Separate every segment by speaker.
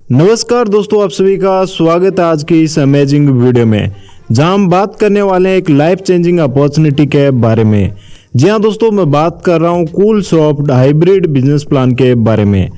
Speaker 1: नमस्कार दोस्तों, आप सभी का स्वागत है आज की इस अमेजिंग वीडियो में, जहां हम बात करने वाले हैं एक लाइफ चेंजिंग अपॉर्चुनिटी के बारे में। जी हाँ दोस्तों, मैं बात कर रहा हूं कूलसॉफ्ट हाइब्रिड बिजनेस प्लान के बारे में।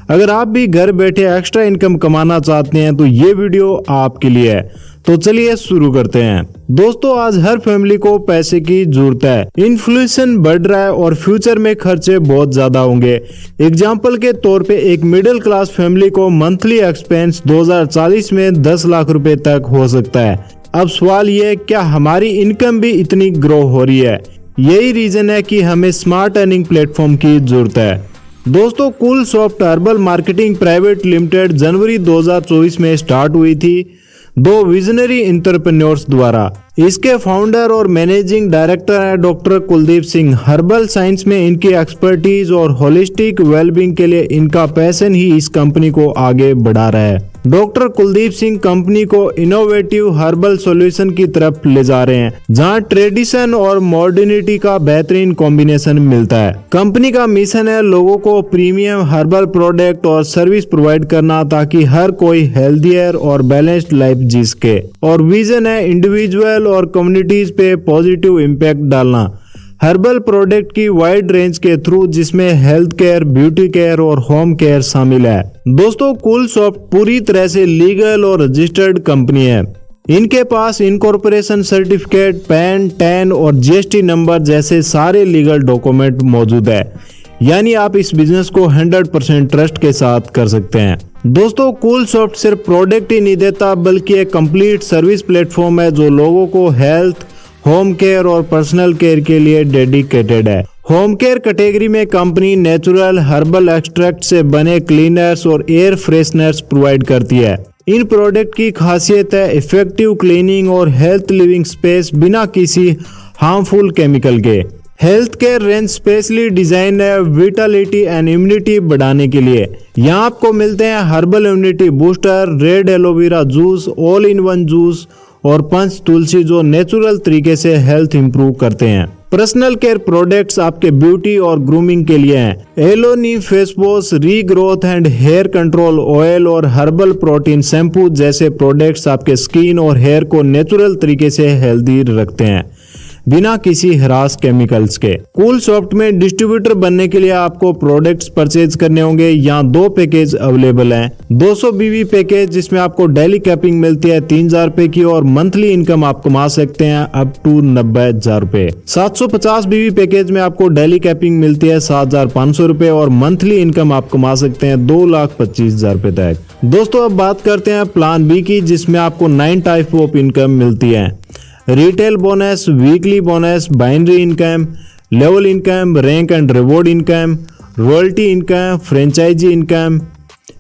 Speaker 1: अगर आप भी घर बैठे एक्स्ट्रा इनकम कमाना चाहते हैं तो ये वीडियो आपके लिए है। तो चलिए शुरू करते हैं। दोस्तों, आज हर फैमिली को पैसे की जरूरत है। इन्फ्लेशन बढ़ रहा है और फ्यूचर में खर्चे बहुत ज्यादा होंगे। एग्जाम्पल के तौर पे एक मिडिल क्लास फैमिली को मंथली एक्सपेंस 2040 में 10 लाख रुपए तक हो सकता है। अब सवाल ये है, क्या हमारी इनकम भी इतनी ग्रो हो रही है? यही रीजन है कि हमें स्मार्ट अर्निंग प्लेटफॉर्म की जरूरत है। दोस्तों, कूलसॉफ्ट हर्बल मार्केटिंग प्राइवेट लिमिटेड जनवरी 2024 में स्टार्ट हुई थी दो विजनरी एंटरप्रेन्योर्स द्वारा। इसके फाउंडर और मैनेजिंग डायरेक्टर है doctor Kuldeep Singh. Herbal science में इनकी एक्सपर्टीज और होलिस्टिक वेलबींग के लिए इनका पैशन ही इस कंपनी को आगे बढ़ा रहा है। डॉक्टर कुलदीप सिंह कंपनी को इनोवेटिव हर्बल सॉल्यूशन की तरफ ले जा रहे हैं, जहां ट्रेडिशन और मॉडर्निटी का बेहतरीन कॉम्बिनेशन मिलता है। कंपनी का मिशन है लोगों को प्रीमियम हर्बल प्रोडक्ट और सर्विस प्रोवाइड करना, ताकि हर कोई हेल्थियर और बैलेंस्ड लाइफ जी सके। और विजन है इंडिविजुअल और कम्युनिटीज पे पॉजिटिव इम्पैक्ट डालना हर्बल प्रोडक्ट की वाइड रेंज के थ्रू, जिसमें हेल्थ केयर, ब्यूटी केयर और होम केयर शामिल है। दोस्तों, कूलसॉफ्ट पूरी तरह से लीगल और रजिस्टर्ड कंपनी है। इनके पास इनकॉर्पोरेशन सर्टिफिकेट, पैन, टैन और जीएसटी नंबर जैसे सारे लीगल डॉक्यूमेंट मौजूद है। यानी आप इस बिजनेस को 100% ट्रस्ट के साथ कर सकते हैं। दोस्तों, कूलसॉफ्ट सिर्फ प्रोडक्ट ही नहीं देता, बल्कि एक कंप्लीट सर्विस प्लेटफॉर्म है जो लोगों को हेल्थ, होम केयर और पर्सनल केयर के लिए डेडिकेटेड है। होम केयर कैटेगरी में कंपनी नेचुरल हर्बल एक्सट्रैक्ट से बने क्लीनर्स और एयर फ्रेशनर्स प्रोवाइड करती है। इन प्रोडक्ट की खासियत है इफेक्टिव क्लीनिंग और हेल्थ लिविंग स्पेस बिना किसी हार्मफुल केमिकल के। Health care range specially design है विटालिटी एंड इम्यूनिटी बढ़ाने के लिए। यहाँ आपको मिलते हैं herbal immunity booster, red aloe vera juice, all in one juice और पंच तुलसी, जो नेचुरल तरीके से हेल्थ इंप्रूव करते हैं। पर्सनल केयर प्रोडक्ट्स आपके ब्यूटी और ग्रूमिंग के लिए हैं। एलोनी face wash, regrowth and hair control oil और हर्बल प्रोटीन शैम्पू जैसे प्रोडक्ट्स आपके स्किन और हेयर को नेचुरल तरीके से हेल्दी रखते हैं, बिना किसी हरास केमिकल्स के। कूलसॉफ्ट में डिस्ट्रीब्यूटर बनने के लिए आपको प्रोडक्ट्स परचेज करने होंगे। यहाँ दो पैकेज अवेलेबल हैं। 200 बीवी पैकेज, जिसमें आपको डेली कैपिंग मिलती है 3000 रुपए की और मंथली इनकम आप कमा सकते हैं अप टू 90,000 रुपए। 750 बीवी पैकेज में आपको डेली कैपिंग मिलती है 7,500 रुपए और मंथली इनकम आप कमा सकते हैं 2,25,000 रुपए तक। दोस्तों, अब बात करते हैं प्लान बी की, जिसमें आपको 9 टाइप ऑफ इनकम मिलती है। Retail bonus, weekly bonus, binary income, level income, rank and reward income, royalty income, franchisee income,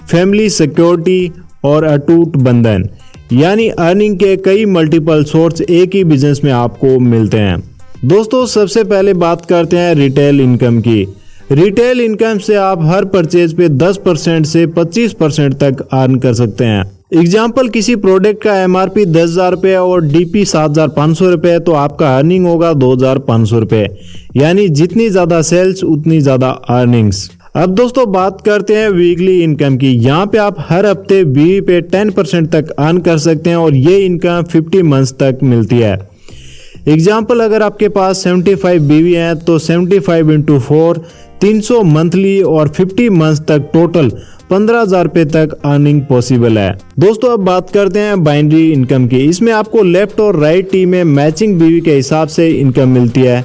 Speaker 1: family security और अटूट बंधन। यानी अर्निंग के कई मल्टीपल सोर्स एक ही बिजनेस में आपको मिलते हैं। दोस्तों, सबसे पहले बात करते हैं रिटेल इनकम की। रिटेल इनकम से आप हर परचेज पे 10% से 25% तक अर्न कर सकते हैं। एग्जाम्पल, किसी प्रोडक्ट का एमआरपी 10,000 रुपये और डीपी 7,500 रुपये, तो आपका अर्निंग होगा 2,500 रुपये। यानी जितनी ज्यादा सेल्स उतनी ज्यादा अर्निंग्स। अब दोस्तों, बात करते हैं वीकली इनकम की। यहाँ पे आप हर हफ्ते बीवी पे 10% तक अर्न कर सकते हैं और ये इनकम 50 मंथ्स तक मिलती है। एग्जाम्पल, अगर आपके पास 75 बीवी हैं तो 75 × 4 300 मंथली और 50 मंथ्स तक टोटल 15,000 रुपए तक अर्निंग पॉसिबल है। दोस्तों, अब बात करते हैं बाइनरी इनकम की। इसमें आपको लेफ्ट और राइट टीम में मैचिंग बीवी के हिसाब से इनकम मिलती है।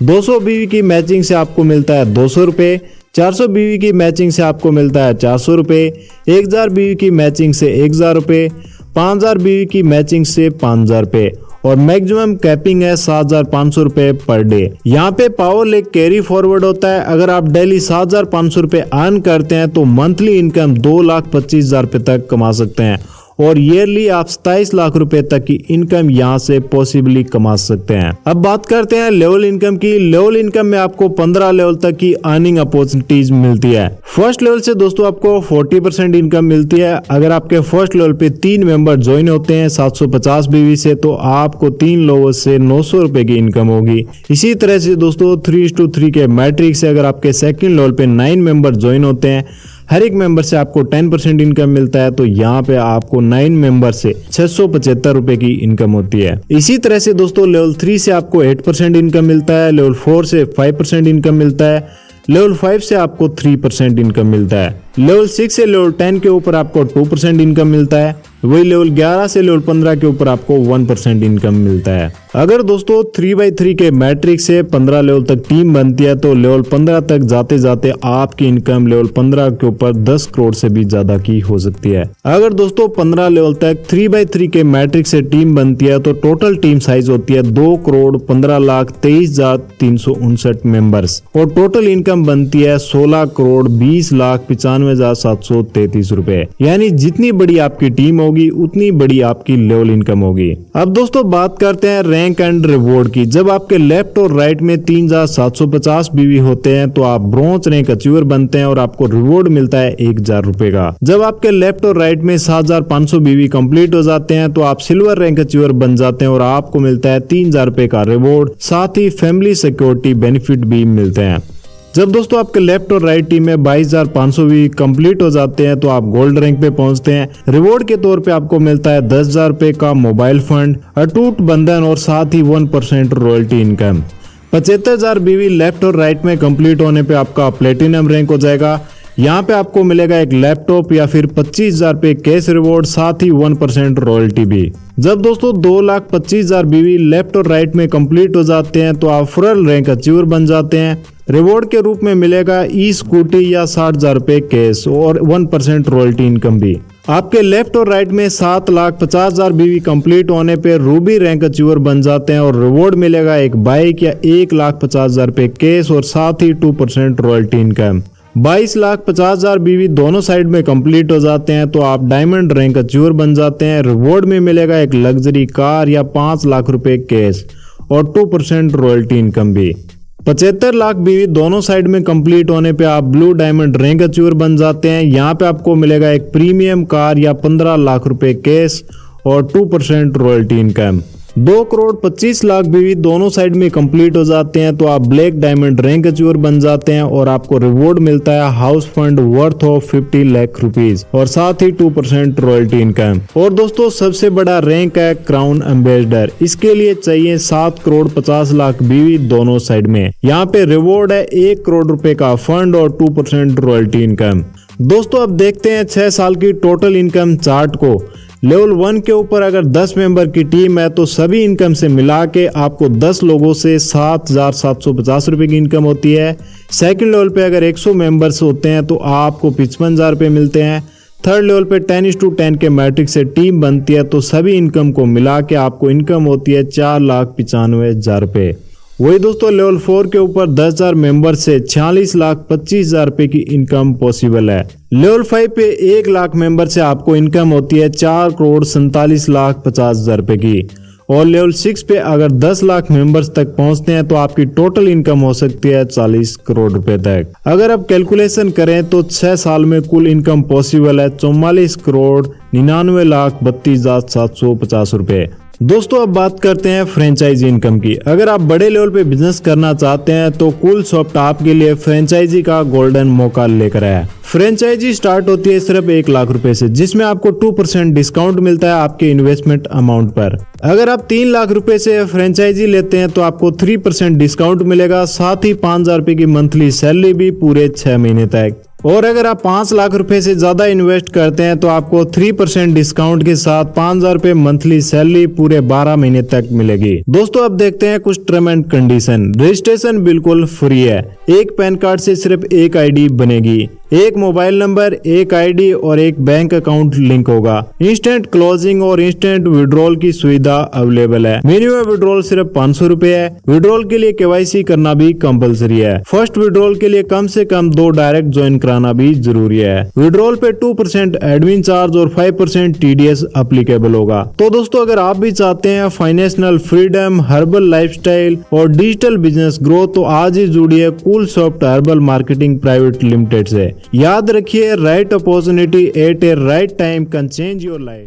Speaker 1: 200 बीवी की मैचिंग से आपको मिलता है 200 रुपए, 400 बीवी की मैचिंग से आपको मिलता है 400 रुपए, 1000 बीवी की मैचिंग से 1000 रुपए, 5000 बीवी की मैचिंग से 5000 रुपए और मैक्सिमम कैपिंग है 7,500 रुपए पर डे। यहाँ पे पावर लेक कैरी फॉरवर्ड होता है। अगर आप डेली 7,500 रुपए अर्न करते हैं तो मंथली इनकम 2,25,000 रुपए तक कमा सकते हैं और ईयरली आप 27 लाख रुपए तक की इनकम यहाँ से पॉसिबली कमा सकते हैं। अब बात करते हैं लेवल इनकम की। लेवल इनकम में आपको 15 लेवल तक की अर्निंग अपॉर्चुनिटीज मिलती है। फर्स्ट लेवल से दोस्तों आपको 40% इनकम मिलती है। अगर आपके फर्स्ट लेवल पे 3 मेंबर ज्वाइन होते हैं 750 बीवी से, तो आपको 3 लोगों से 900 रुपए की इनकम होगी। इसी तरह से दोस्तों 3:3 के मैट्रिक से अगर आपके सेकंड लेवल पे 9 मेंबर ज्वाइन होते हैं हर एक मेंबर से आपको 10% इनकम मिलता है, तो यहाँ पे आपको 9 मेंबर से 675 रुपए की इनकम होती है। इसी तरह से दोस्तों लेवल 3 से आपको 8% इनकम मिलता है, लेवल 4 से 5% इनकम मिलता है, लेवल 5 से आपको 3% इनकम मिलता है, लेवल 6 से लेवल 10 के ऊपर आपको 2% इनकम मिलता है, वही लेवल 11 से लेवल 15 के ऊपर आपको 1% इनकम मिलता है। अगर दोस्तों 3x3 के मैट्रिक्स से 15 लेवल तक टीम बनती है तो लेवल 15 तक जाते जाते आपकी इनकम लेवल 15 के ऊपर 10 करोड़ से भी ज्यादा की हो सकती है। अगर दोस्तों 15 लेवल तक 3x3 के मैट्रिक्स से टीम बनती है तो टोटल टीम साइज होती है 2,15,23,359 मेंबर्स और टोटल इनकम बनती है 16,20,95,733 रुपए। यानी जितनी बड़ी आपकी टीम होगी उतनी बड़ी आपकी लेवल इनकम होगी। अब दोस्तों बात करते हैं रैंक एंड रिवॉर्ड की। जब आपके लेफ्ट और राइट में 3,750 बीवी होते हैं तो आप ब्रॉन्ज रैंक अचीवर बनते हैं और आपको रिवॉर्ड मिलता है 1,000 रुपए का। जब आपके लेफ्ट और राइट में 7,500 बीवी कंप्लीट हो जाते हैं तो आप सिल्वर रैंक अचीवर बन जाते हैं और आपको मिलता है 3,000 रुपए का रिवॉर्ड, साथ ही फैमिली सिक्योरिटी बेनिफिट भी मिलते हैं। जब दोस्तों आपके लेफ्ट और राइट टीम में 22,500 भी कंप्लीट हो जाते हैं तो आप गोल्ड रैंक पे पहुंचते हैं। रिवॉर्ड के तौर पे आपको मिलता है 10,000 रुपए का मोबाइल फंड, अटूट बंधन और साथ ही 1% रॉयल्टी इनकम। 75,000 बीवी लेफ्ट और राइट में कंप्लीट होने पे आपका प्लेटिनम रैंक हो जाएगा। यहाँ पे आपको मिलेगा एक लैपटॉप या फिर 25,000 रुपए कैश रिवॉर्ड, साथ ही 1% रॉयल्टी भी। जब दोस्तों 2,25,000 बीवी लेफ्ट और राइट में कंप्लीट हो जाते हैं तो आप फुरल रैंक अचीवर बन जाते हैं। रिवॉर्ड के रूप में मिलेगा ई स्कूटी या 60,000 रुपए कैश और 1% रॉयल्टी इनकम भी। आपके लेफ्ट और राइट में 7,50,000 बीवी कंप्लीट होने पे रूबी रैंक अचीवर बन जाते हैं और रिवॉर्ड मिलेगा एक बाइक या 1,50,000 रुपए कैश और साथ ही 2% रॉयल्टी इनकम। 22,50,000 बीवी दोनों साइड में कंप्लीट हो जाते हैं तो आप डायमंड रैंक अचीवर बन जाते हैं। रिवॉर्ड में मिलेगा एक लग्जरी कार या 5 लाख रुपए कैश और 2% रॉयल्टी इनकम भी। 75 लाख बीवी दोनों साइड में कंप्लीट होने पे आप ब्लू डायमंड रैंक अचीवर बन जाते हैं। यहाँ पे आपको मिलेगा एक प्रीमियम कार या 15 लाख रुपए कैश और 2% रॉयल्टी इनकम। 2,25,00,000 बीवी दोनों साइड में कंप्लीट हो जाते हैं तो आप ब्लैक डायमंड रैंक अचीवर बन जाते हैं और आपको रिवॉर्ड मिलता है house fund worth of 50 lakh rupees और साथ ही 2% रॉयल्टी इनकम। और दोस्तों सबसे बड़ा रैंक है क्राउन एम्बेसडर। इसके लिए चाहिए 7,50,00,000 बीवी दोनों साइड में। यहाँ पे रिवॉर्ड है 1 करोड़ रुपए का फंड और 2% रॉयल्टी इनकम। दोस्तों अब देखते हैं 6 साल की टोटल इनकम चार्ट को। लेवल 1 के ऊपर अगर 10 मेंबर की टीम है तो सभी इनकम से मिला के आपको 10 लोगों से 7,750 रुपए की इनकम होती है। सेकंड लेवल पे अगर 100 मेंबर्स होते हैं तो आपको 55,000 रुपए मिलते हैं। थर्ड लेवल पे 10:10 के मैट्रिक्स से टीम बनती है तो सभी इनकम को मिला के आपको इनकम होती है 4,95,000 रुपए। वही दोस्तों लेवल 4 के ऊपर 10,000 मेंबर से 46,25,000 रुपए की इनकम पॉसिबल है। लेवल 5 पे 1 लाख मेंबर से आपको इनकम होती है 4,47,50,000 रुपए की। और लेवल 6 पे अगर 10 लाख मेंबर्स तक पहुंचते हैं तो आपकी टोटल इनकम हो सकती है 40 करोड़ रुपए तक। अगर आप कैलकुलेशन करें तो 6 साल में कुल इनकम पॉसिबल है 44,99,32,750 रुपए। दोस्तों अब बात करते हैं फ्रेंचाइजी इनकम की। अगर आप बड़े लेवल पे बिजनेस करना चाहते हैं तो कूल सॉफ्ट आपके लिए फ्रेंचाइजी का गोल्डन मौका लेकर आया। फ्रेंचाइजी स्टार्ट होती है सिर्फ 1 लाख रुपए से, जिसमें आपको 2% डिस्काउंट मिलता है आपके इन्वेस्टमेंट अमाउंट पर। अगर आप 3 लाख रुपए से फ्रेंचाइजी लेते हैं तो आपको 3% डिस्काउंट मिलेगा, साथ ही 5,000 रुपए की मंथली सैलरी भी पूरे 6 महीने तक। और अगर आप 5 लाख रुपए से ज्यादा इन्वेस्ट करते हैं तो आपको 3% डिस्काउंट के साथ 5,000 रुपए मंथली सैलरी पूरे 12 महीने तक मिलेगी। दोस्तों अब देखते हैं कुछ टर्म एंड कंडीशन। रजिस्ट्रेशन बिल्कुल फ्री है। एक पैन कार्ड से सिर्फ एक आईडी बनेगी, एक मोबाइल नंबर, एक आईडी और एक बैंक अकाउंट लिंक होगा। इंस्टेंट क्लोजिंग और इंस्टेंट विड्रॉल की सुविधा अवेलेबल है। मिनिमम विड्रॉल सिर्फ 500 रुपए है। विड्रॉल के लिए केवाईसी करना भी कंपलसरी है। फर्स्ट विड्रॉल के लिए कम से कम 2 डायरेक्ट ज्वाइन कराना भी जरूरी है। विड्रॉल पे 2% एडमिन चार्ज और 5% TDS अप्लीकेबल होगा। तो दोस्तों अगर आप भी चाहते हैं फाइनेंशियल फ्रीडम, हर्बल लाइफस्टाइल और डिजिटल बिजनेस ग्रोथ तो आज ही जुड़िए cool soft herbal marketing private limited से। याद रखिए, right opportunity eight A right time can change your life.